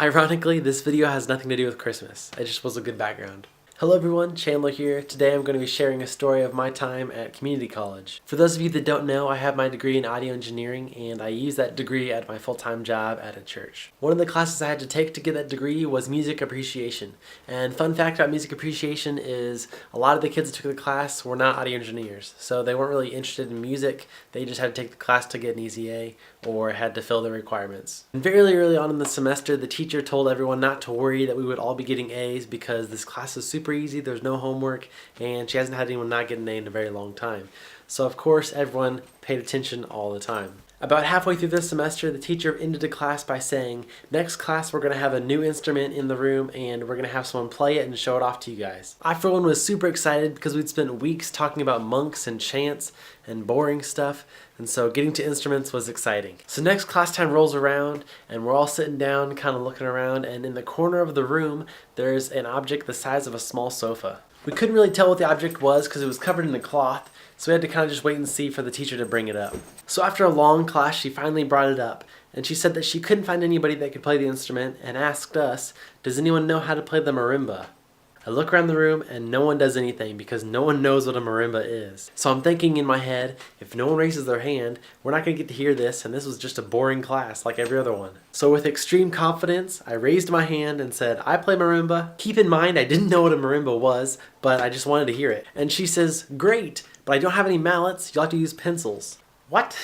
Ironically, this video has nothing to do with Christmas. It just was a good background. Hello everyone, Chandler here. Today I'm going to be sharing a story of my time at community college. For those of you that don't know, I have my degree in audio engineering and I use that degree at my full-time job at a church. One of the classes I had to take to get that degree was music appreciation. And fun fact about music appreciation is a lot of the kids that took the class were not audio engineers. So they weren't really interested in music, they just had to take the class to get an easy A or had to fill the requirements. And very early on in the semester, the teacher told everyone not to worry that we would all be getting A's because this class is super easy, there's no homework, and she hasn't had anyone not get an A in a very long time. So of course everyone paid attention all the time. About halfway through this semester, the teacher ended the class by saying, next class we're going to have a new instrument in the room and we're going to have someone play it and show it off to you guys. I for one was super excited because we'd spent weeks talking about monks and chants and boring stuff, and so getting to instruments was exciting. So next class time rolls around and we're all sitting down kind of looking around, and in the corner of the room there's an object the size of a small sofa. We couldn't really tell what the object was because it was covered in a cloth, so we had to kind of just wait and see for the teacher to bring it up. So after a long class, she finally brought it up, and she said that she couldn't find anybody that could play the instrument and asked us, does anyone know how to play the marimba? I look around the room and no one does anything because no one knows what a marimba is. So I'm thinking in my head, if no one raises their hand, we're not going to get to hear this, and this was just a boring class like every other one. So with extreme confidence, I raised my hand and said, I play marimba. Keep in mind, I didn't know what a marimba was, but I just wanted to hear it. And she says, great, but I don't have any mallets, you'll have to use pencils. What?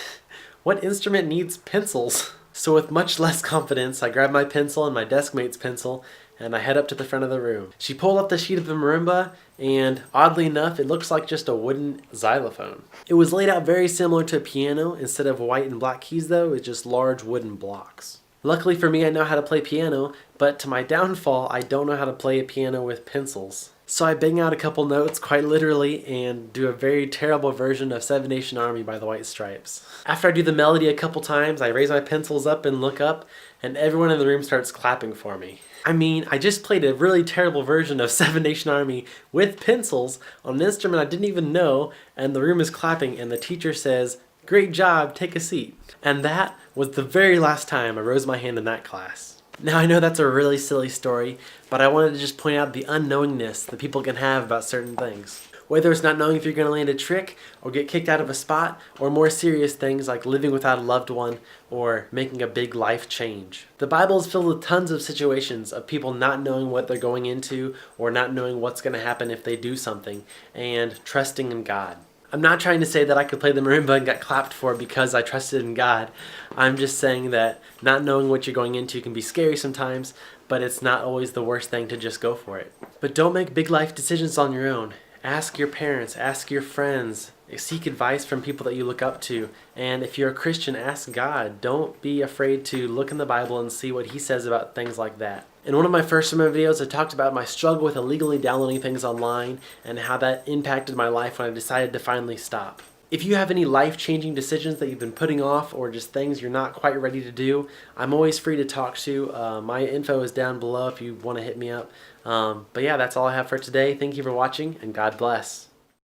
What instrument needs pencils? So with much less confidence, I grabbed my pencil and my desk mate's pencil, and I head up to the front of the room. She pulled up the sheet of the marimba, and oddly enough, it looks like just a wooden xylophone. It was laid out very similar to a piano. Instead of white and black keys though, it's just large wooden blocks. Luckily for me, I know how to play piano, but to my downfall, I don't know how to play a piano with pencils. So I bang out a couple notes, quite literally, and do a very terrible version of Seven Nation Army by the White Stripes. After I do the melody a couple times, I raise my pencils up and look up, and everyone in the room starts clapping for me. I mean, I just played a really terrible version of Seven Nation Army with pencils on an instrument I didn't even know, and the room is clapping, and the teacher says, great job, take a seat. And that was the very last time I raised my hand in that class. Now I know that's a really silly story, but I wanted to just point out the unknowingness that people can have about certain things. Whether it's not knowing if you're going to land a trick, or get kicked out of a spot, or more serious things like living without a loved one, or making a big life change. The Bible is filled with tons of situations of people not knowing what they're going into, or not knowing what's going to happen if they do something, and trusting in God. I'm not trying to say that I could play the marimba and got clapped for because I trusted in God. I'm just saying that not knowing what you're going into can be scary sometimes, but it's not always the worst thing to just go for it. But don't make big life decisions on your own. Ask your parents, ask your friends, seek advice from people that you look up to, and if you're a Christian, ask God. Don't be afraid to look in the Bible and see what He says about things like that. In one of my first sermon videos, I talked about my struggle with illegally downloading things online and how that impacted my life when I decided to finally stop. If you have any life-changing decisions that you've been putting off or just things you're not quite ready to do, I'm always free to talk to. My info is down below if you want to hit me up. But yeah, that's all I have for today. Thank you for watching, and God bless.